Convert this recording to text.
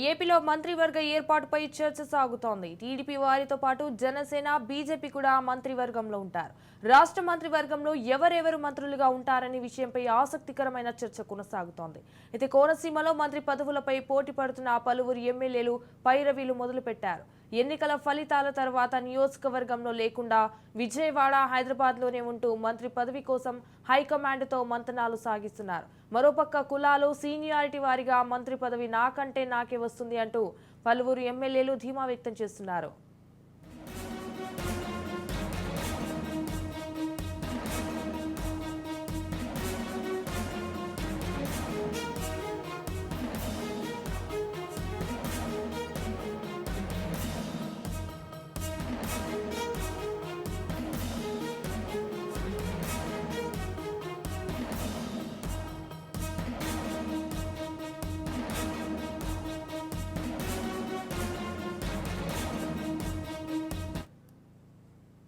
ఏపీలో మంత్రివర్గ ఏర్పాటుపై చర్చ సాగుతోంది. టీడీపీ వారితో పాటు జనసేన, బీజేపీ కూడా మంత్రివర్గంలో ఉంటారు. రాష్ట్ర మంత్రివర్గంలో ఎవరెవరు మంత్రులుగా ఉంటారనే విషయంపై ఆసక్తికరమైన చర్చ కొనసాగుతోంది. అయితే కోనసీమలో మంత్రి పదవులపై పోటీ పడుతున్న పలువురు ఎమ్మెల్యేలు పైరవీలు మొదలుపెట్టారు. ఎన్నికల ఫలితాల తర్వాత నియోజకవర్గంలో లేకుండా విజయవాడ, హైదరాబాద్లోనే ఉంటూ మంత్రి పదవి కోసం హైకమాండ్తో మంతనాలు సాగిస్తున్నారు. మరోపక్క కులాలు, సీనియారిటీ వారిగా మంత్రి పదవి నాకంటే నాకే వస్తుంది అంటూ పలువురు ఎమ్మెల్యేలు ధీమా వ్యక్తం చేస్తున్నారు.